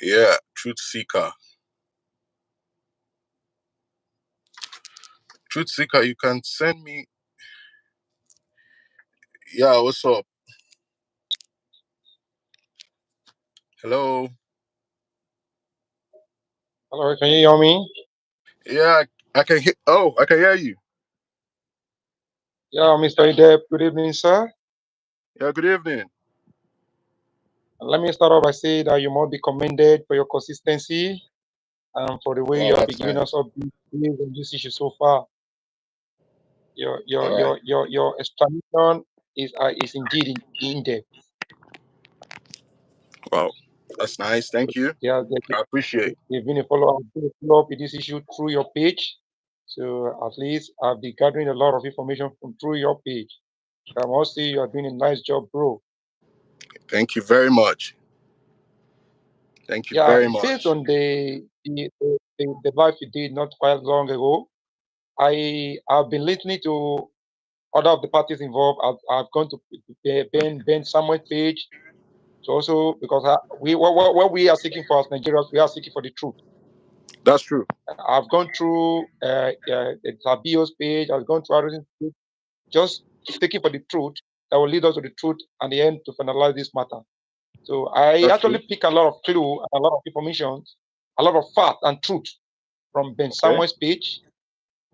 Yeah, Truth Seeker. Truth Seeker, you can send me. Yeah, what's up? Hello. Hello, can you hear me? Yeah, I can hear. Oh, I can hear you. Yeah, Mr. Idep, good evening, sir. Yeah, good evening. Let me start off by saying that you must be commended for your consistency and for the way you Wow, have been that's giving nice. us updates on this issue so far. Your your All right. your your your explanation is indeed in depth. Wow, that's nice. Thank you. Yeah, I appreciate. there's been a follow-up with this issue through your page. So at least I've been gathering a lot of information from through your page. I must say you are doing a nice job, bro. Thank you very much. Thank you Yeah, very based much. on the live you did not quite long ago, I have been listening to other of the parties involved. I've gone to Ben Samuel's page to also because what we are seeking for as Nigerians, we are seeking for the truth. That's true. I've gone through Tabio's page. I've gone through everything, just seeking for the truth that will lead us to the truth and the end to finalize this matter. So I That's true. actually pick a lot of clue and a lot of information, a lot of fact and truth from Ben Okay. Samuel's page.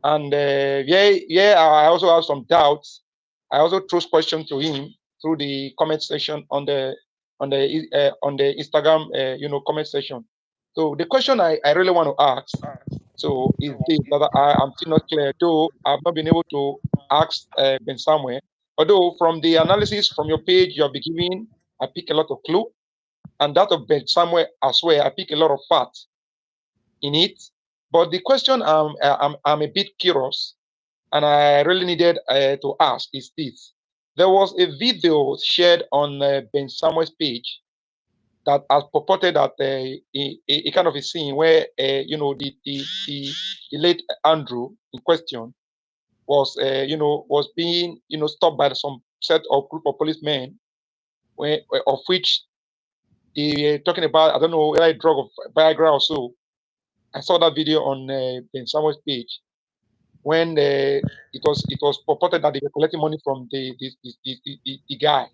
And I also have some doubts. I also throw questions to him through the comment section on the Instagram comment section. So the question I really want to ask is this that I am still not clear, though I've not been able to ask Ben Samuel. Although from the analysis from your page you have been giving, I pick a lot of clue, and that of Ben Samuel as well, I pick a lot of facts in it. But the question I'm a bit curious and I really needed to ask is this. There was a video shared on Ben Samuel's page that has purported that a kind of a scene where the late Andrew in question was being stopped by some set of group of policemen, of which they talking about, I don't know whether a drug of Viagra or so. I saw that video on Ben Samuel's page when it was purported that they were collecting money from the guy,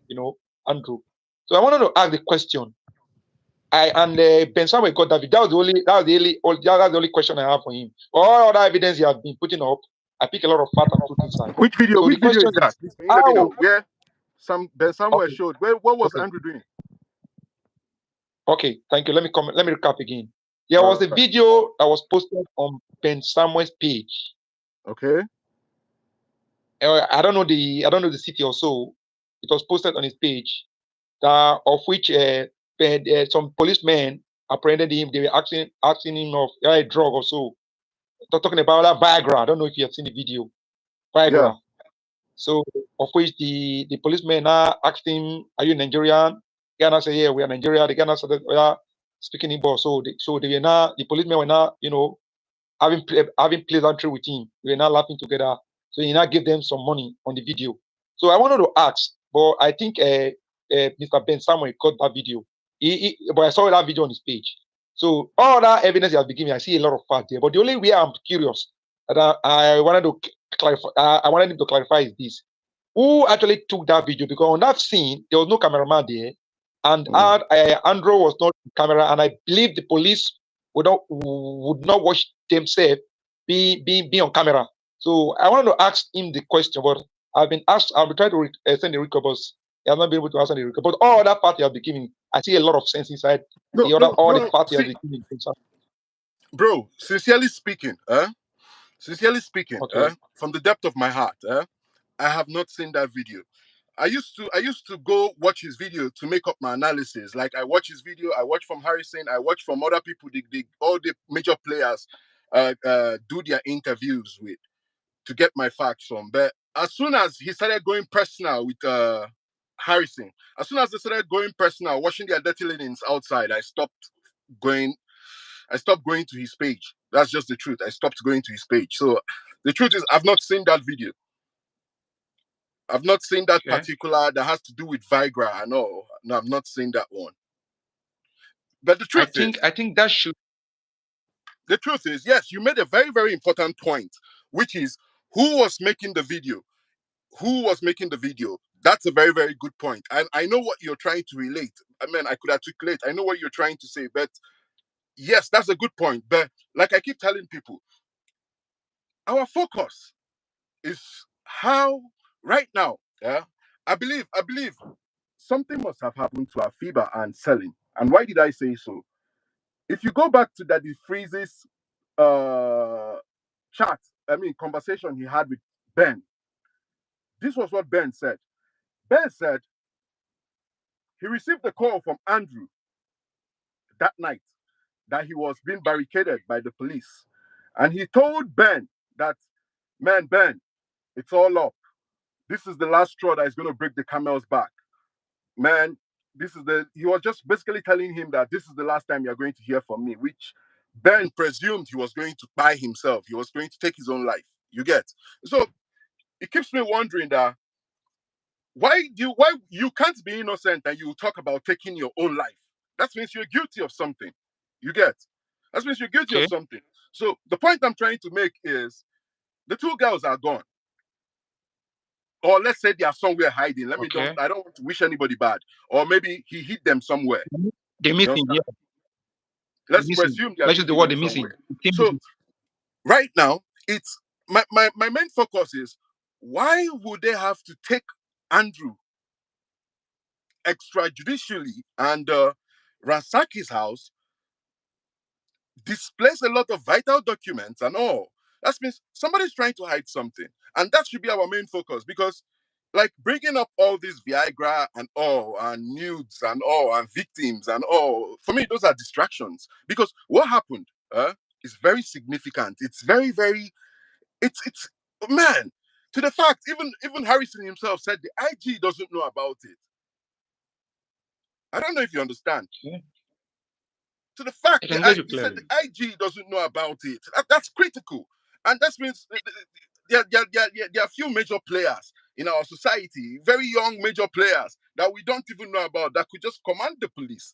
Andrew. So I wanted to ask the question. Ben Samuel got that video. That's the only question I have for him. All other evidence he has been putting up, I pick a lot of fact and truth inside. Which video? So the Which video question is that? is Please, can you let me how? know where Ben Samuel Okay, showed? What was okay, Andrew doing? okay. Thank you. Let me comment. Let me recap again. There was All a right. video that was posted on Ben Samuel's page. Okay. I don't know the city or so. It was posted on his page. Of which some policemen apprehended him. They were asking him of a drug or so. Talking about that Viagra. I don't know if you have seen the video. Yeah. Viagra. So of which the policemen now asked him, "Are you Nigerian?" The guy now said, "Yeah, we are Nigeria." The guy now started speaking Igbo. So they were now the policemen were now having pleasantry with him. We were now laughing together. So he now gave them some money on the video. So I wanted to ask, but I think Mr. Ben Samuel got that video. But I saw that video on his page. So all that evidence he has been giving, I see a lot of facts there. But the only way I'm curious that I wanted to clarify, I wanted him to clarify is this: who actually took that video? Because on that scene there was no cameraman there, and Mm. Andrew was not on camera, and I believe the police would not watch themselves be on camera. So I wanted to ask him the question, but I've been trying to send the record, but he has not been able to answer the record. But all that part he has been giving, I see a lot of sense inside No, no, all the no. part he has See, been giving. bro. Sincerely speaking, Sincerely speaking, Okay, from the depth of my heart, I have not seen that video. I used to go watch his video to make up my analysis. Like I watch his video, I watch from Harrison, I watch from other people, all the major players do their interviews with to get my facts from. But as soon as he started going personal with Harrison, as soon as they started going personal, watching their dirty linens outside, going I stopped going to his page. That's just the truth. I stopped going to his page. So the truth is I've not seen that video. I've not seen that okay, particular that has to do with Viagra and all. No, I've not seen that one. But the I truth think is, I think that should. yes, you made a very, very important point, which is who was making the video? Who was making the video? That's a very, very good point. And I know what you're trying to relate. I mean, I could articulate. I know what you're trying to say, but yes, that's a good point. But like I keep telling people, our focus is how right now, yeah. I believe something must have happened to Afiba and Celine. And why did I say so? If you go back to Daddy Freeze's uh chat, I mean conversation he had with Ben, this was what Ben said. Ben said he received a call from Andrew that night that he was being barricaded by the police. And he told Ben that, man, Ben, it's all up. This is the last straw that is going to break the camel's back. Man, he was just basically telling him that this is the last time you're going to hear from me, which Ben presumed he was going to buy himself. He was going to take his own life. You get? So it keeps me wondering that why you can't be innocent and you talk about taking your own life. That means you're guilty of something. You get? That means you're guilty of Okay. something. So the point I'm trying to make is the two girls are gone. Or let's say they are somewhere hiding. Okay. I don't want to wish anybody bad. Or maybe he hid them somewhere. They're You missing. understand? Yeah, they're Let's missing. presume they are Let's being use the word hidden they're missing. somewhere. The team So missing. right now, it's my main focus is why would they have to take Andrew extrajudicially and ransack his house, displace a lot of vital documents and all? That means somebody's trying to hide something. And that should be our main focus because, like, bringing up all this Viagra and all, and nudes and all, and victims and all, for me, those are distractions. Because what happened is very significant. It's very, very, it's, man, to the fact, even Harrison himself said the IG doesn't know about it. I don't know if you understand. Yeah. To the fact I that can get you he said the clearly. IG doesn't know about it. That's critical, and that means there are a few major players in our society, very young major players that we don't even know about that could just command the police,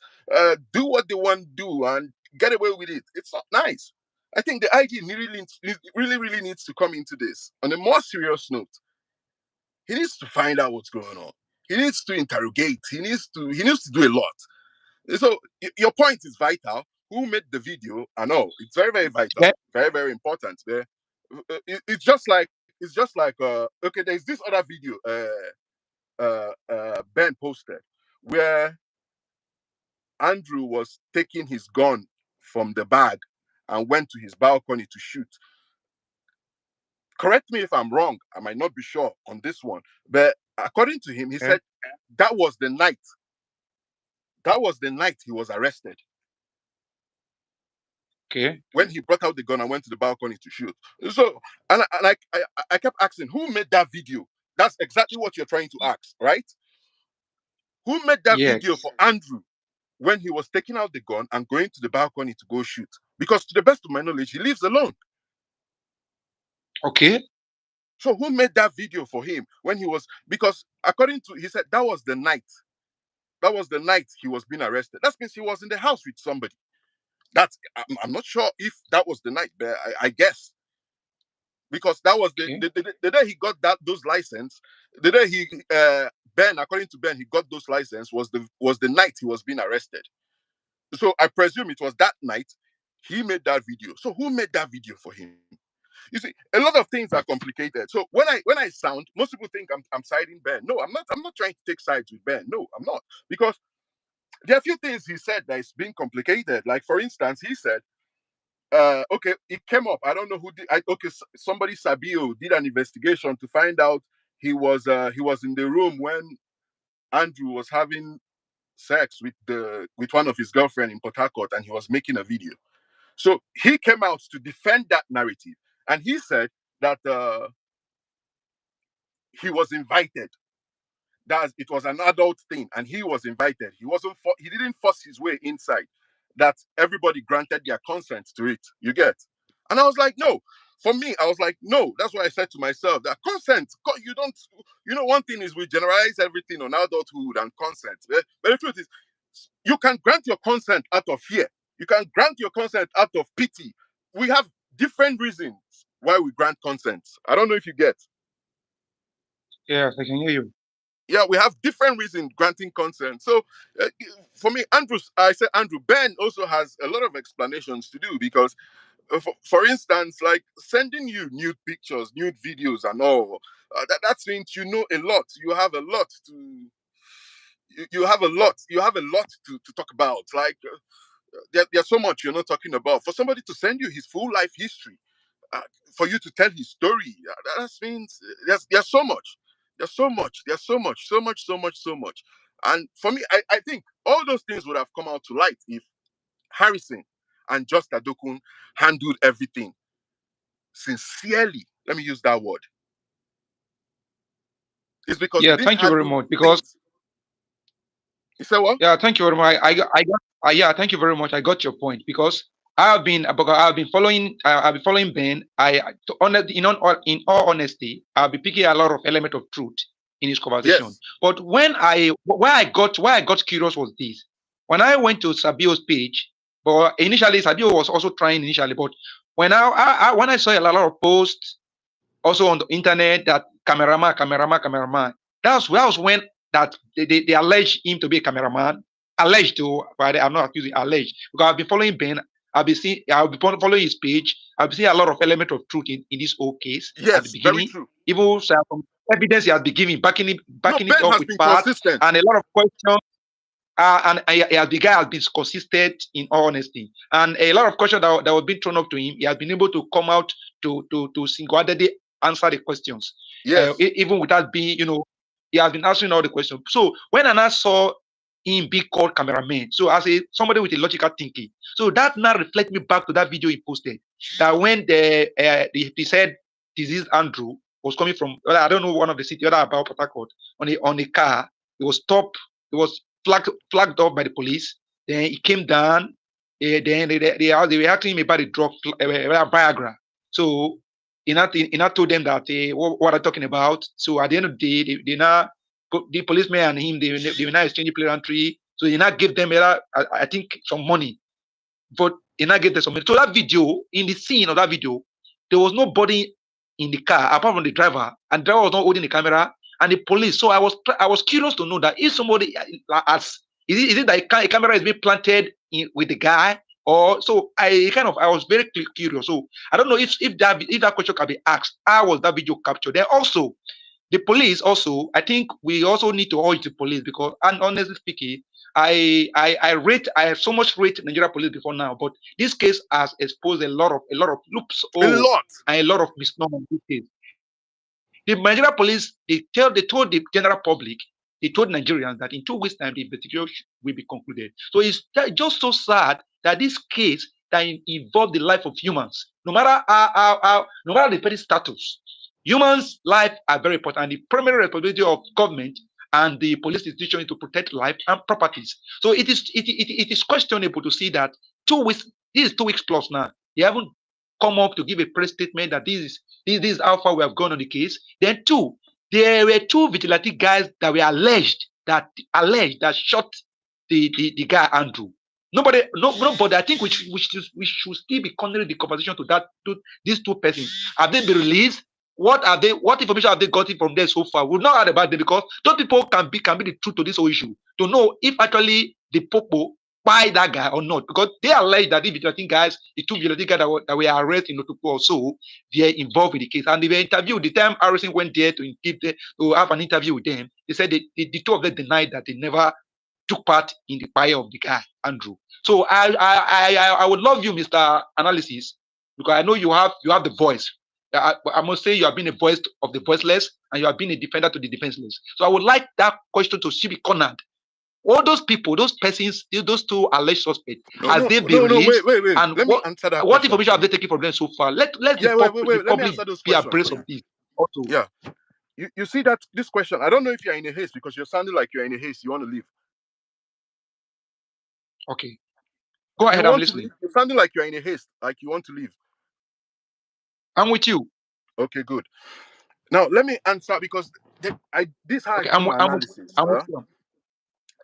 do what they want to do, and get away with it. It's not nice. I think the IG really needs to come into this on a more serious note. He needs to find out what's going on. He needs to interrogate. He needs to do a lot. So your point is vital. Who made the video? I know it's very, very Yeah. vital, very, very important. There, it's just like okay. There's this other video Ben posted where Andrew was taking his gun from the bag and went to his balcony to shoot. Correct me if I'm wrong. I might not be sure on this one, but according to him, he Okay. said that was the night. That was the night he was arrested. Okay. When he brought out the gun and went to the balcony to shoot. So, I kept asking, who made that video? That's exactly what you're trying to ask, right? Who made that video Yes. for Andrew when he was taking out the gun and going to the balcony to go shoot? Because to the best of my knowledge, he lives alone. Okay. So who made that video for him when he was, because according to, he said that was the night. That was the night he was being arrested. That means he was in the house with somebody. I'm not sure if that was the night, but I guess because that was Okay. the day he got those license. The day Ben, according to Ben, he got those license was the night he was being arrested. So I presume it was that night he made that video. So who made that video for him? You see, a lot of things are complicated. So when I sound, most people think I'm siding Ben. No, I'm not. I'm not trying to take sides with Ben. No, I'm not, because there are a few things he said that is being complicated. Like for instance, he said okay, it came up. I don't know who did. Okay, somebody Sabio did an investigation to find out he was in the room when Andrew was having sex with one of his girlfriend in Port Harcourt, and he was making a video. So he came out to defend that narrative, and he said that he was invited, that it was an adult thing and he was invited. He didn't force his way inside, that everybody granted their consent to it. You get? And I was like, no. For me, I was like, no. That's why I said to myself that consent, you don't, one thing is we generalize everything on adulthood and consent. But the truth is, You can grant your consent out of fear. You can grant your consent out of pity. We have different reasons why we grant consent. I don't know if you get. Yes, I can hear you. Yeah, we have different reasons granting consent. So for me, I said Andrew, Ben also has a lot of explanations to do because, for instance, like sending you nude pictures, nude videos, and all that means you know a lot. You have a lot to. You have a lot. You have a lot to talk about. Like there's so much you're not talking about. For somebody to send you his full life history, uh, for you to tell his story, that means there's so much. There's so much. There's so much. So much. So much. So much. And for me, I think all those things would have come out to light if Harrison and Just Adokun handled everything sincerely. Let me use that word. It's because they Yeah, didn't thank you very handle much. Because things. You said what? yeah, thank you very much. Yeah, thank you very much. I got your point because I've been following Ben. In all honesty, I'll be picking a lot of element of truth in his conversation. Yes. But why I got curious was this: when I went to Sabio's page, but initially Sabio was also trying initially, but when I saw a lot of posts also on the internet that cameraman. That was when that they alleged him to be a cameraman. Alleged to, but I'm not accusing, alleged. Because I've been following Ben, I've been following his page. I've seen a lot of element of truth in this whole case at the Yes. Very beginning. true. Even some evidence he has been giving, No, backing it Ben up has with been facts consistent. and a lot of questions. The guy has been consistent in all honesty, and a lot of questions that were being thrown up to him, he has been able to come out to single-handedly answer the questions, Yes. even without being, he has been answering all the questions. So when I now saw him be called cameraman, so as somebody with a logical thinking, so that now reflect me back to that video he posted, that when he said disease Andrew was coming from, well, I don't know, one of the city, other about Port Harcourt, on a car. It was stopped. It was flagged up by the police. Then he came down. Then they were asking him about the drug Viagra. So he not told them that what I'm talking about. So at the end of the day, the policeman and him they were not exchanging pleasantry. So he not give them I think some money, but he not give them some money. So that video, in the scene of that video, there was nobody in the car apart from the driver, and the driver was not holding the camera and the police. So I was curious to know that if somebody has is it that a camera is being planted with the guy, or so I was very curious. So I don't know if that question can be asked. How was that video captured? Then also the police also, I think we also need to urge the police because, and honestly speaking, I have so much rate Nigeria police before now, but this case has exposed a lot of loops A hole lot. and a lot of misnomer in this case. The Nigeria police, they told the general public, they told Nigerians that in 2 weeks' time the investigation will be concluded. So it's just so sad that this case that involved the life of humans, no matter the petty status, humans' life are very important. And the primary responsibility of government and the police institution is to protect life and properties. So it is questionable to see that 2 weeks. This is 2 weeks plus now. They haven't come up to give a press statement that this is how far we have gone on the case. Then two, there were two vigilante guys that were alleged that shot the guy Andrew. Nobody. I think we should still be continuing the conversation to these two persons. Have they been released? What information have they gotten from there so far? We've not heard about them because those people can be the truth to this whole issue to know if actually the popo buy that guy or not, because they allege that the two vigilante guys that were arrested in Otopo also, they're involved with the case, and they were interviewed. The time Harrison went there to have an interview with them, they said the two of them denied that they never took part in the fire of the guy Andrew. So I would love you, Mr. Analysis, because I know you have the voice. I must say you have been a voice of the voiceless, and you have been a defender to the defenseless. So I would like that question to be cornered. All those people, those persons, those two alleged suspects, No, has no, they been no, no. released? Wait. And Let me what answer that what question information for have they you. taken from them so far? Let Yeah, the Let me public answer those be questions for abreast of you. this also. Yeah. You see that this question, I don't know if you're in a haste because you're sounding like you're in a haste. You want to leave. Okay, go You ahead. I'm want to listening. leave? You're sounding like you're in a haste, like you want to leave. I'm with you. Okay, good. Now let me answer because this is how I Okay, do my analysis. I'm with you.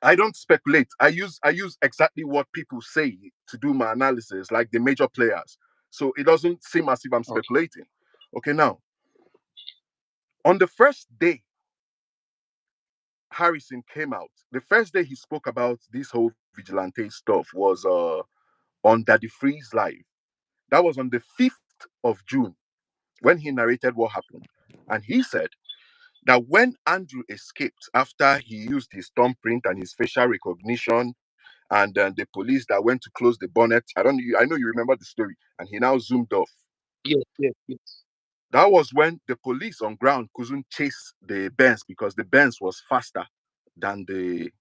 I don't speculate. I use exactly what people say to do my analysis, like the major players. So it doesn't seem as if I'm Okay. speculating. Okay, now on the first day Harrison came out, the first day he spoke about this whole vigilante stuff was on Daddy Freeze Live. That was on the 5th of June when he narrated what happened. And he said that when Andrew escaped after he used his thumbprint and his facial recognition, and then the police that went to close the bonnet, I know you remember the story, and he now zoomed off. Yes, yes, yes. That was when the police on ground couldn't chase the Benz because the Benz was faster than the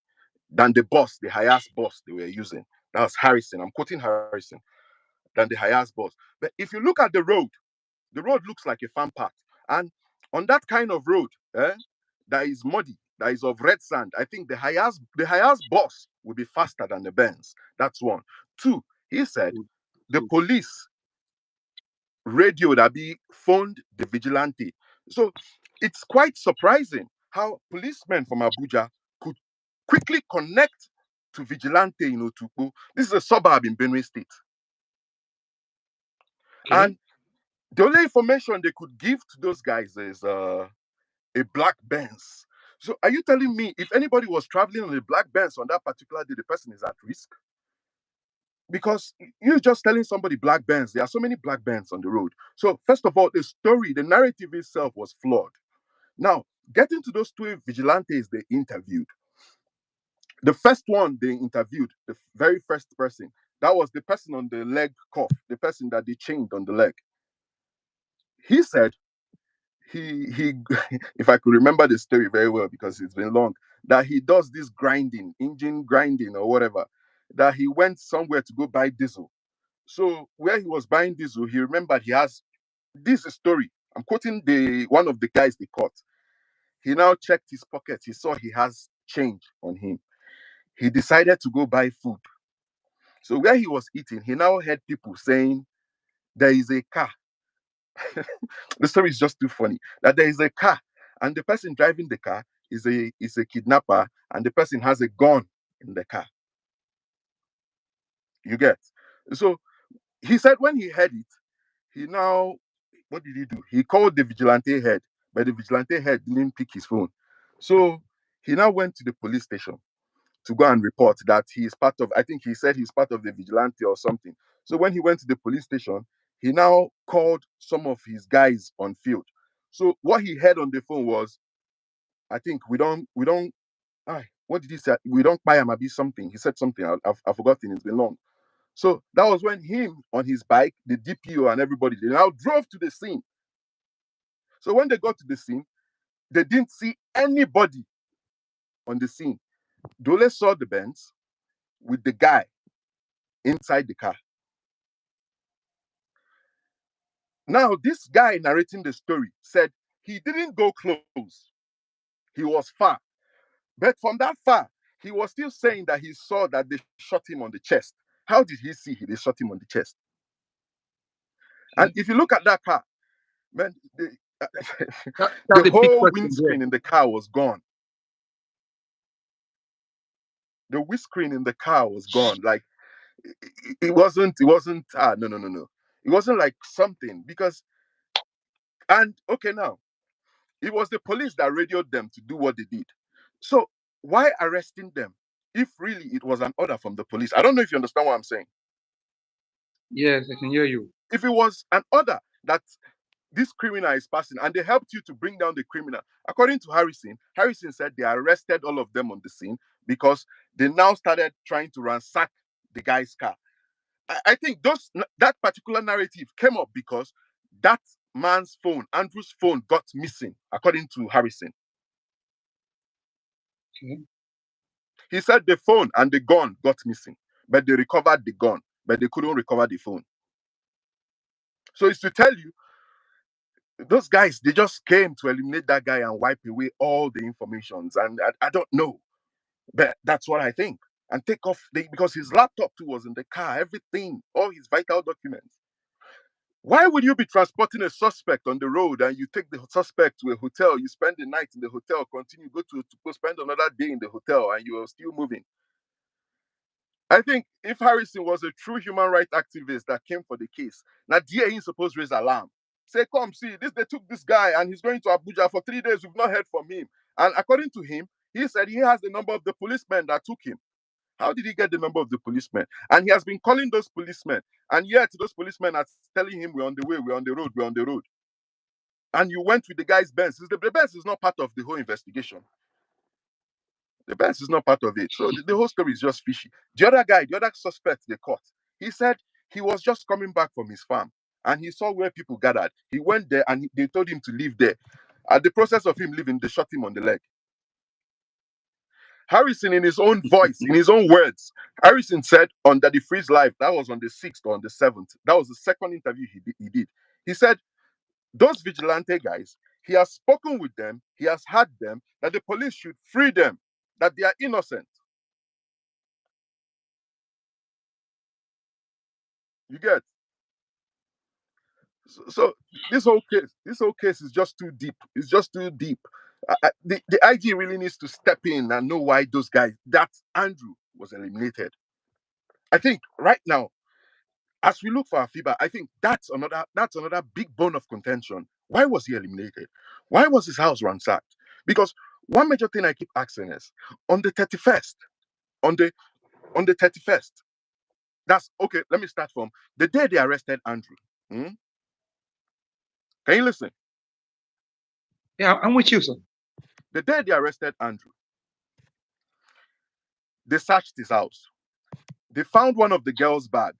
boss, the highest boss they were using. That was Harrison. I'm quoting Harrison, than the highest boss. But if you look at the road looks like a farm path. And on that kind of road, that is muddy, that is of red sand, I think the highest boss will be faster than the Benz. That's one. Two, he said Good, the good. police radio that be phoned the vigilante. So it's quite surprising how policemen from Abuja could quickly connect to vigilante in Otukpo. This is a suburb in Benue State. Okay. And the only information they could give to those guys is a black Benz. So are you telling me if anybody was traveling on a black Benz on that particular day, the person is at risk? Because you're just telling somebody black Benz. There are so many black Benz on the road. So first of all, the story, the narrative itself was flawed. Now, getting to those two vigilantes they interviewed, the first one they interviewed, the very first person, that was the person on the leg cuff, the person that they chained on the leg. He said he if I could remember the story very well because it's been long, that he does this grinding, engine grinding or whatever, that he went somewhere to go buy diesel. So where he was buying diesel, he remembered he has this story. I'm quoting the one of the guys they caught. He now checked his pocket. He saw he has change on him. He decided to go buy food. So where he was eating, he now heard people saying there is a car. The story is just too funny. That there is a car, and the person driving the car is a kidnapper, and the person has a gun in the car. You get? So he said when he heard it, he now what did he do? He called the vigilante head, but the vigilante head didn't pick his phone. So he now went to the police station to go and report that he is part of, I think he said he's part of the vigilante or something. So when he went to the police station, he now called some of his guys on field. So what he heard on the phone was, I think what did he say? We don't buy him, be something. He said something. I've forgotten. It's been long. So that was when him on his bike, the DPO and everybody, they now drove to the scene. So when they got to the scene, they didn't see anybody on the scene. Dole saw the Benz with the guy inside the car. Now, this guy narrating the story said he didn't go close, he was far. But from that far, he was still saying that he saw that they shot him on the chest. How did he see they shot him on the chest? And Okay. if you look at that car, man, the That's a big whole question there. windscreen in the car was gone. The windscreen in the car was gone. Like it wasn't no, no, no, no. It wasn't like something because and okay now it was the police that radioed them to do what they did. So why arresting them if really it was an order from the police? I don't know if you understand what I'm saying. Yes, I can hear you. If it was an order that this criminal is passing and they helped you to bring down the criminal, according to Harrison said they arrested all of them on the scene because they now started trying to ransack the guy's car. I think that particular narrative came up because that man's phone, Andrew's phone, got missing, according to Harrison. Okay. He said the phone and the gun got missing, but they recovered the gun, but they couldn't recover the phone. So it's to tell you, those guys, they just came to eliminate that guy and wipe away all the informations. And I don't know, but that's what I think. And take off because his laptop too was in the car, everything, all his vital documents. Why would you be transporting a suspect on the road and you take the suspect to a hotel, you spend the night in the hotel, continue, go to go spend another day in the hotel, and you are still moving? I think if Harrison was a true human rights activist that came for the case, now dear he's supposed to raise alarm. Say, come see, this they took this guy and he's going to Abuja for 3 days. We've not heard from him. And according to him, he said he has the number of the policemen that took him. How did he get the number of the policemen? And he has been calling those policemen. And yet those policemen are telling him we're on the way, we're on the road, we're on the road. And you went with the guy's Benz. The Benz is not part of the whole investigation. The Benz is not part of it. So the whole story is just fishy. The other guy, the other suspect they caught, he said he was just coming back from his farm and he saw where people gathered. He went there and they told him to leave there. At the process of him leaving, they shot him on the leg. Harrison, in his own voice, in his own words, Harrison said on Daddy Freeze Live, that was on the 6th or on the 7th. That was the second interview he did. He said, those vigilante guys, he has spoken with them, he has had them, that the police should free them, that they are innocent. You get? So this whole case is just too deep. It's just too deep. The IG really needs to step in and know why those guys, that Andrew was eliminated. I think right now, as we look for Afiba, I think that's another big bone of contention. Why was he eliminated? Why was his house ransacked? Because one major thing I keep asking is on the 31st, on the 31st, that's okay. Let me start from the day they arrested Andrew. Hmm? Can you listen? Yeah, I'm with you, sir. The day they arrested Andrew, they searched his house. They found one of the girl's bag,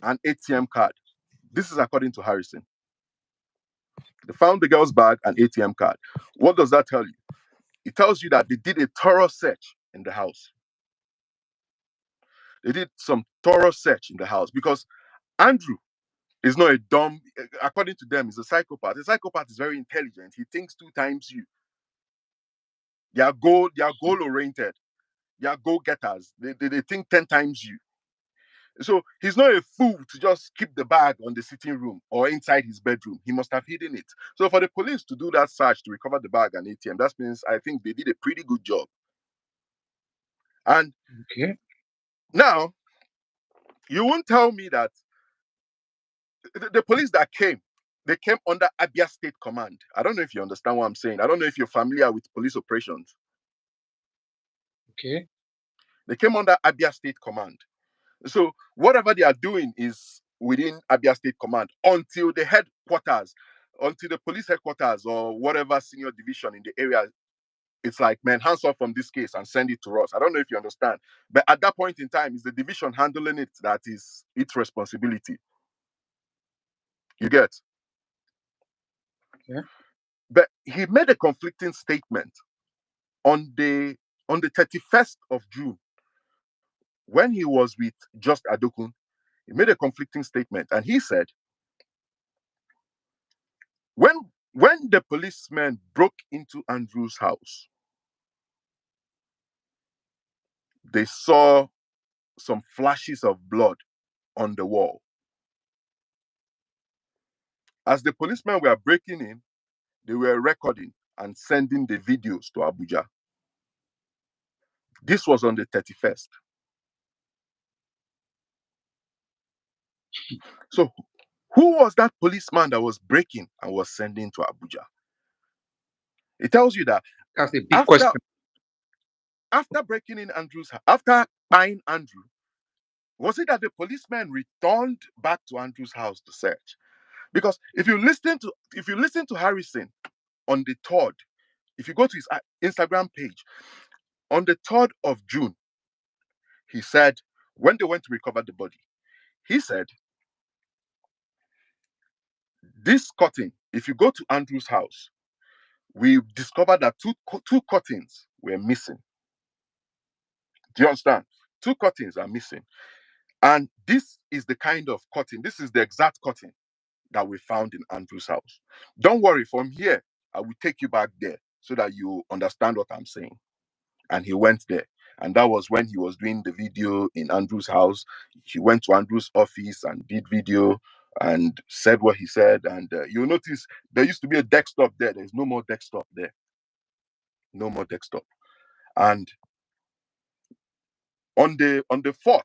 an ATM card. This is according to Harrison. They found the girl's bag, an ATM card. What does that tell you? It tells you that they did a thorough search in the house. They did some thorough search in the house because Andrew is not a dumb, according to them, he's a psychopath. A psychopath is very intelligent. He thinks 2 times you. They are goal oriented. They are goal getters. They think 10 times you. So he's not a fool to just keep the bag on the sitting room or inside his bedroom. He must have hidden it. So for the police to do that search to recover the bag and ATM, that means I think they did a pretty good job. And Okay. now you won't tell me that the police that came, they came under Abia State Command. I don't know if you understand what I'm saying. I don't know if you're familiar with police operations. Okay. They came under Abia State Command. So whatever they are doing is within Abia State Command until the headquarters, until the police headquarters or whatever senior division in the area, it's like, man, hands off from this case and send it to us. I don't know if you understand. But at that point in time, it's the division handling it that is its responsibility. You get? Yeah. But he made a conflicting statement on the 31st of June when he was with Just Adokun. He made a conflicting statement and he said, when the policemen broke into Andrew's house, they saw some flashes of blood on the wall. As the policemen were breaking in, they were recording and sending the videos to Abuja. This was on the 31st. So who was that policeman that was breaking and was sending to Abuja? It tells you that That's a big question. after breaking in after buying Andrew, was it that the policeman returned back to Andrew's house to search? Because if you listen to Harrison on the 3rd, if you go to his Instagram page, on the 3rd of June, he said, when they went to recover the body, he said, this curtain, if you go to Andrew's house, we discovered that two curtains were missing. Do you understand? 2 curtains are missing. And this is the kind of curtain, this is the exact curtain that we found in Andrew's house. Don't worry, from here, I will take you back there so that you understand what I'm saying. And he went there. And that was when he was doing the video in Andrew's house. He went to Andrew's office and did video. and said what he said. And you'll notice there used to be a desktop there. There's no more desktop there. No more desktop. And on the 4th,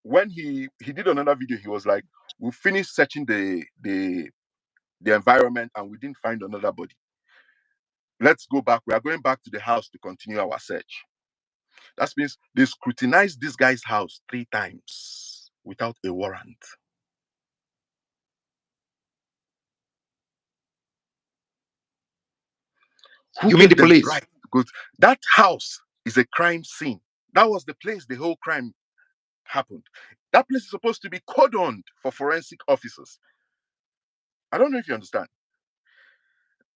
when he did another video, he was like, "We finished searching the environment and we didn't find another body. Let's go back. We are going back to the house to continue our search." That means they scrutinized this guy's house 3 times without a warrant. Who You mean gave the them the police? right to go to that house? Is a crime scene. That was the place the whole crime happened. That place is supposed to be cordoned for forensic officers. I don't know if you understand.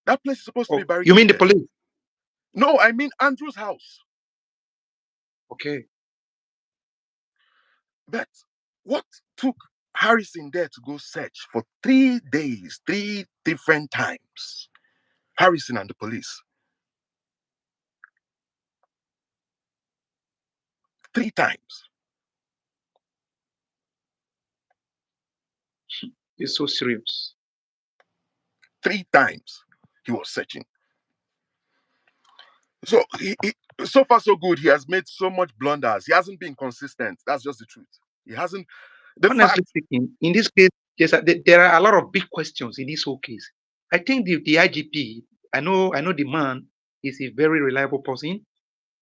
That place is supposed to be Oh, you mean the barricaded. police? No, I mean Andrew's house. Okay. But what took Harrison there to go search for 3 days, 3 different times? Harrison and the police. 3 times. It's so serious. 3 times he was searching. So so far so good. He has made so much blunders. He hasn't been consistent. That's just the truth. He hasn't. The Honestly fact. speaking, in this case, yes, there are a lot of big questions in this whole case. I think the IGP, I know the man is a very reliable person.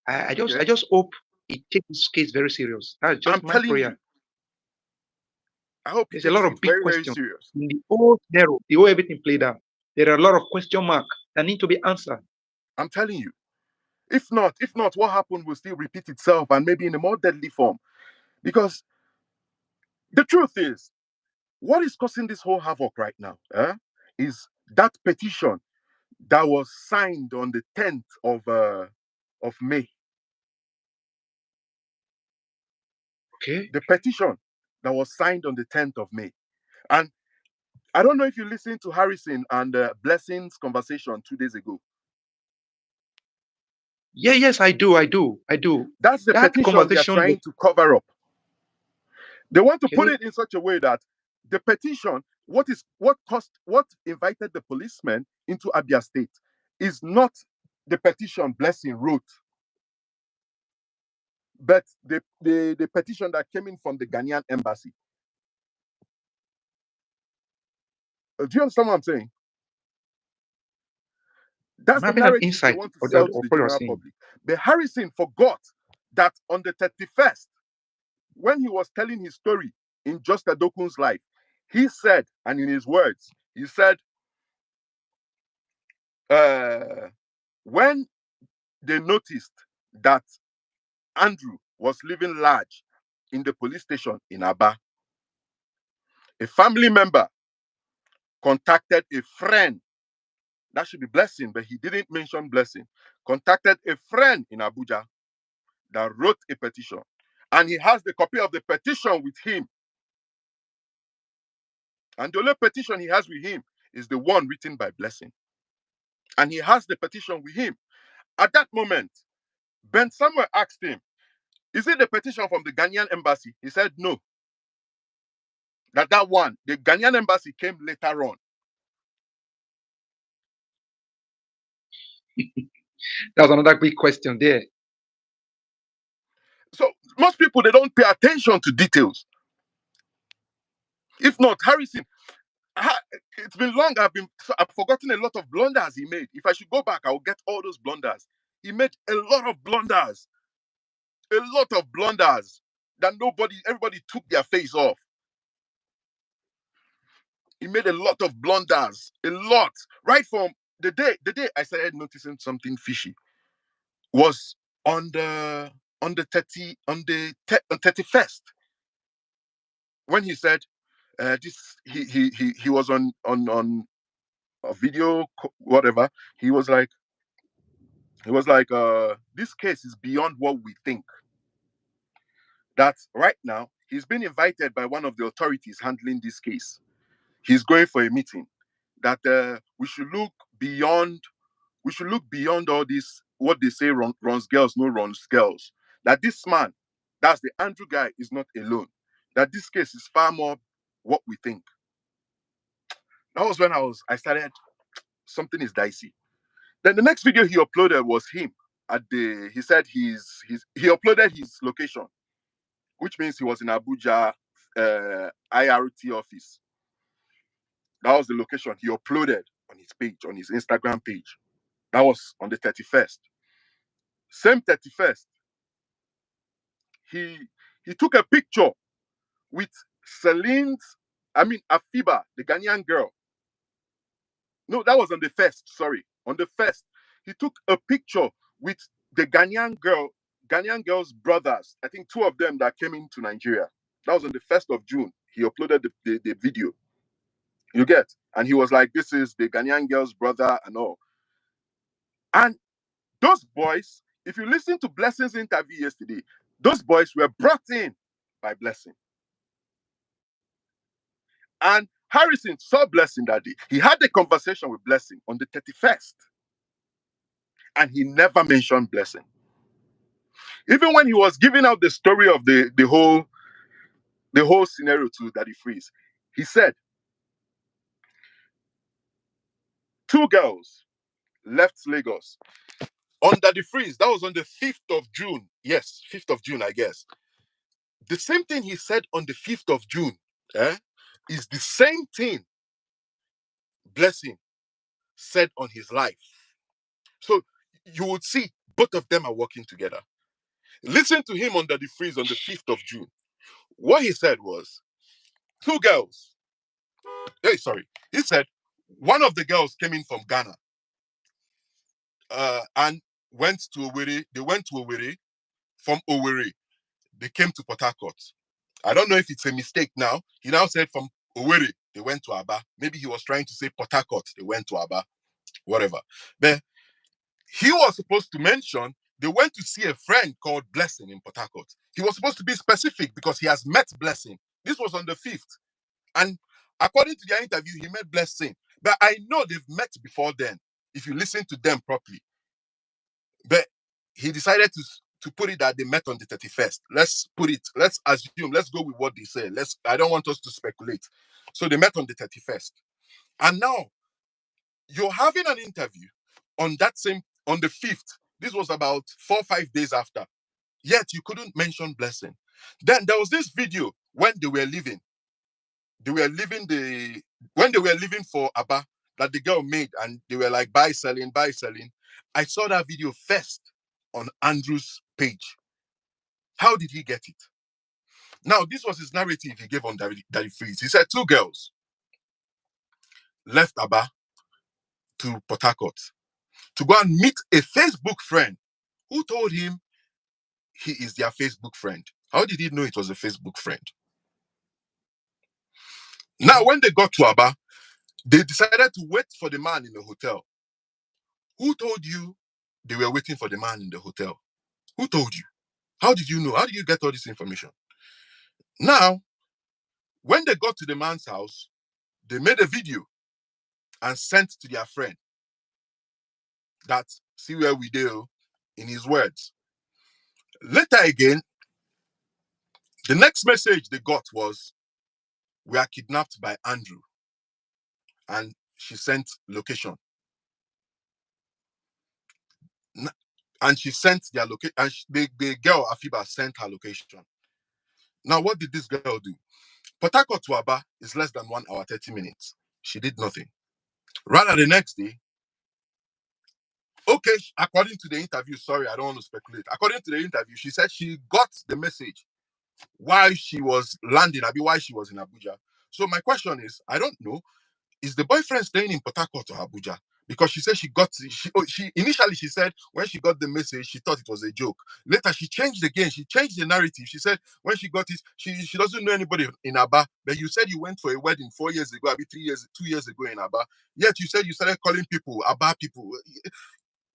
I Okay. just hope he takes this case very serious. That's I'm just my telling prayer. you. I hope he There's a takes lot it of big very, very questions serious. in the whole narrow, the whole everything played out. There are a lot of question marks that need to be answered. I'm telling you. If not, what happened will still repeat itself and maybe in a more deadly form. Because the truth is, what is causing this whole havoc right now is that petition that was signed on the 10th of May. Okay. The petition that was signed on the 10th of May. And I don't know if you listened to Harrison and Blessing's conversation 2 days ago. Yeah, yes, I do. That's the That petition they are conversation was trying to cover up. They want to put okay. it in such a way that the petition, what invited the policemen into Abia State, is not the petition Blessing wrote, but the petition that came in from the Ghanaian embassy. Do you understand what I'm saying? I'm That's the having an narrative they insight want to of sell to the what you're general saying. public. But Harrison forgot that on the 31st, when he was telling his story in Just Adokun's life, he said, and in his words, he said, when they noticed that Andrew was living large in the police station in Aba, a family member contacted a friend. That should be Blessing, but he didn't mention Blessing. Contacted a friend in Abuja that wrote a petition. And he has the copy of the petition with him. And the only petition he has with him is the one written by Blessing. And he has the petition with him. At that moment, Ben Samuel asked him, "Is it the petition from the Ghanaian embassy?" He said, "No. That one, the Ghanaian embassy came later on." That was another big question there. So most people, they don't pay attention to details. If not, Harrison, it's been long. I've forgotten a lot of blunders he made. If I should go back, I will get all those blunders. He made a lot of blunders. A lot of blunders that everybody took their face off. He made a lot of blunders. A lot. Right from the day I started noticing something fishy was on the 31st, when he said this he was on a video, whatever. He was like, this case is beyond what we think. That right now he's been invited by one of the authorities handling this case. He's going for a meeting. That we should look beyond all this, what they say, runs girls, no runs girls. That this man, that's the Andrew guy, is not alone. That this case is far more. what we think. That was when I started, something is dicey. Then the next video he uploaded was him at the, he said he uploaded his location, which means he was in Abuja IRT office. That was the location he uploaded on his page, on his Instagram page. That was on the 31st. Same 31st, he he took a picture with Afiba, the Ghanaian girl. No, that was on the first. Sorry, on the first, he took a picture with the Ghanaian girl's brothers. I think two of them that came into Nigeria. That was on the 1st of June. He uploaded the video. You get, and he was like, "This is the Ghanaian girl's brother and all." And those boys, if you listen to Blessing's interview yesterday, those boys were brought in by Blessing. And Harrison saw Blessing that day. He had a conversation with Blessing on the 31st. And he never mentioned Blessing. Even when he was giving out the story of the whole scenario to Daddy Freeze, he said, 2 girls left Lagos. On Daddy Freeze, that was on the 5th of June. Yes, 5th of June, I guess. The same thing he said on the 5th of June is the same thing Blessing said on his life. So you would see both of them are working together. Listen to him on Daddy Freeze on the 5th of June. What he said was, 2 girls. Hey, sorry. He said one of the girls came in from Ghana and went to Owerri. They went to Owerri. From Owerri, they came to Port Harcourt. I don't know if it's a mistake now. He now said from Owerri, they went to Aba. Maybe he was trying to say Port Harcourt, they went to Aba. Whatever. But he was supposed to mention they went to see a friend called Blessing in Port Harcourt. He was supposed to be specific because he has met Blessing. This was on the 5th. And according to their interview, he met Blessing. But I know they've met before then, if you listen to them properly. But he decided to put it that they met on the 31st. Let's assume, let's go with what they say. I don't want us to speculate. So they met on the 31st. And now you're having an interview on the 5th. This was about 4 or 5 days after. Yet you couldn't mention Blessing. Then there was this video when they were leaving. When they were leaving for Aba that the girl made, and they were like, "Bye, Celine, bye, Celine." I saw that video first on Andrew's page. How did he get it? Now, this was his narrative he gave on Daddy Freeze. He said 2 girls left Aba to Port Harcourt to go and meet a Facebook friend who told him he is their Facebook friend. How did he know it was a Facebook friend? Now, when they got to Aba, they decided to wait for the man in the hotel. Who told you they were waiting for the man in the hotel? Who told you? How did you know? How did you get all this information? Now, when they got to the man's house, they made a video and sent to their friend that, "See where we do," in his words. Later again, the next message they got was, "We are kidnapped by Andrew." And she sent location. And she sent their location. And the girl, Afiba, sent her location. Now, what did this girl do? Port Harcourt to Aba is less than 1 hour, 30 minutes. She did nothing. Rather, the next day, okay, according to the interview, sorry, I don't want to speculate. According to the interview, she said she got the message while she was landing, while she was in Abuja. So my question is, I don't know, is the boyfriend staying in Port Harcourt or Abuja? Because she said she initially she said when she got the message, she thought it was a joke. Later, she changed again. She changed the narrative. She said when she got it, she doesn't know anybody in Aba. But you said you went for a wedding 4 years ago, maybe 2 years ago in Aba. Yet you said you started calling people Aba people.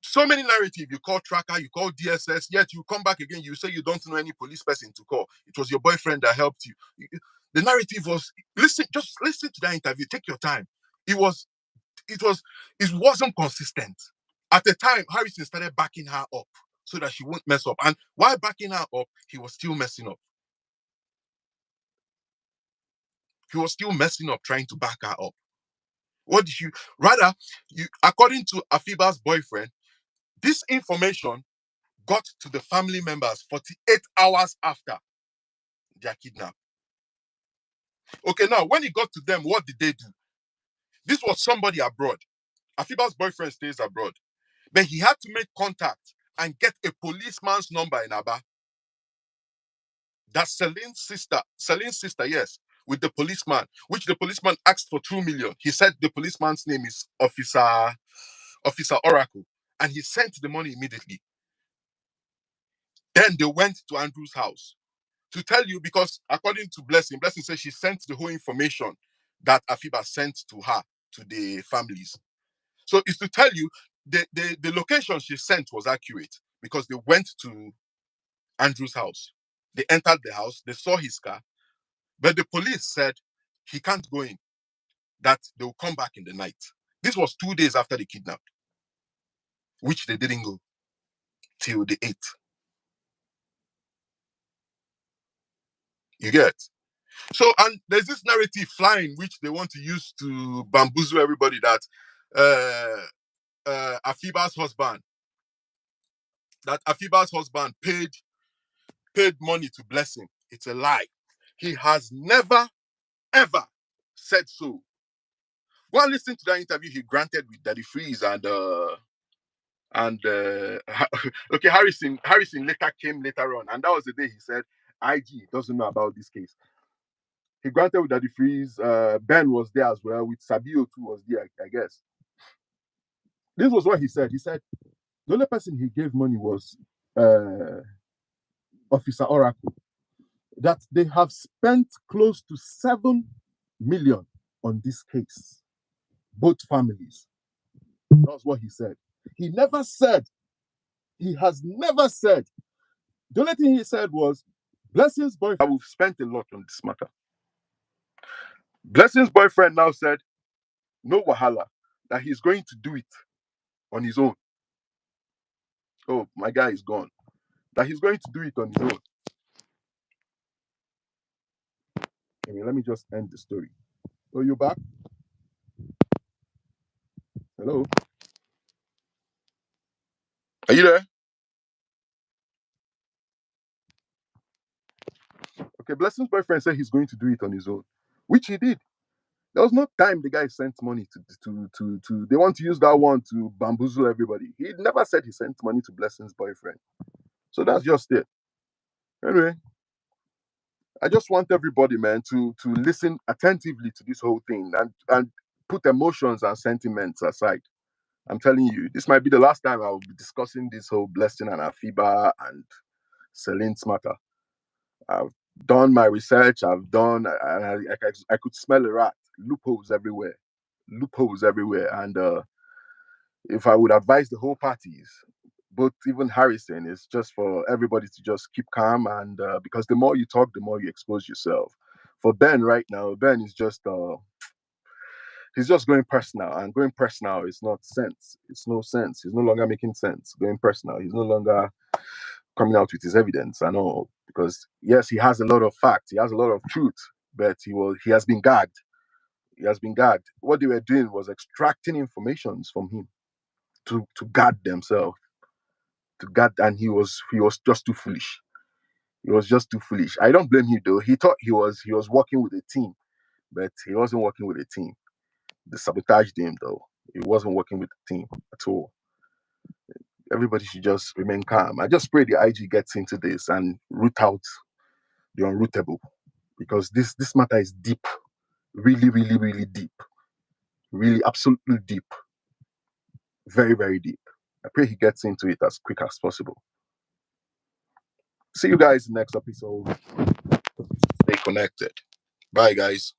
So many narratives. You call tracker, you call DSS, yet you come back again, you say you don't know any police person to call. It was your boyfriend that helped you. The narrative was, just listen to that interview, take your time. It wasn't consistent. At the time, Harrison started backing her up so that she won't mess up. And while backing her up, he was still messing up. He was still messing up, trying to back her up. What did you rather? According to Afiba's boyfriend, this information got to the family members 48 hours after their kidnap. Okay, now when it got to them, what did they do? This was somebody abroad. Afiba's boyfriend stays abroad, but he had to make contact and get a policeman's number in Aba. That's Celine's sister, yes, with the policeman, which the policeman asked for 2 million. He said the policeman's name is Officer Oracle, and he sent the money immediately. Then they went to Andrew's house to tell you, because according to Blessing says she sent the whole information that Afiba sent to her, to the families. So it's to tell you the location she sent was accurate, because they went to Andrew's house. They entered the house, they saw his car, but the police said he can't go in, that they will come back in the night. This was 2 days after the kidnap, which they didn't go till the 8th. You get? So, and there's this narrative flying, which they want to use to bamboozle everybody, that Afiba's husband paid money to Blessing. It's a lie. He has never, ever said so. Go and listen to that interview he granted with Daddy Freeze and okay, Harrison later came later on, and that was the day he said IG doesn't know about this case. He granted with Daddy Freeze. Ben was there as well, with Sabio too was there, I guess. This was what he said. He said the only person he gave money was Officer Oracle. That they have spent close to 7 million on this case, both families. That's what he said. He has never said. The only thing he said was, Blessing's boyfriend, we've spent a lot on this matter. Blessing's boyfriend now said, no wahala, that he's going to do it on his own. Oh, my guy is gone. That he's going to do it on his own. Okay, let me just end the story. So you back? Hello? Are you there? Okay, Blessing's boyfriend said he's going to do it on his own, which he did. There was no time the guy sent money to they want to use that one to bamboozle everybody. He never said he sent money to Blessing's boyfriend. So that's just it. Anyway, I just want everybody, man, to listen attentively to this whole thing and put emotions and sentiments aside. I'm telling you, this might be the last time I will be discussing this whole Blessing and Afiba and Celine's matter. I've done my research. I could smell a rat. Loopholes everywhere. And if I would advise the whole parties, both even Harrison, is just for everybody to just keep calm, and because the more you talk, the more you expose yourself. For Ben right now, Ben is just he's just going personal, and going personal is not sense. It's no sense. He's no longer making sense. Going personal. He's no longer coming out with his evidence and all, because yes, he has a lot of facts. He has a lot of truth, but he has been gagged. He has been gagged. What they were doing was extracting information from him to guard themselves, and he was just too foolish. He was just too foolish. I don't blame him though. He thought he was working with a team, but he wasn't working with a team. They sabotaged him though. He wasn't working with the team at all. Everybody should just remain calm. I just pray the IG gets into this and root out the unrootable, because this matter is deep, really, really, really deep, really, absolutely deep, very, very deep. I pray he gets into it as quick as possible. See you guys next episode. Stay connected. Bye, guys.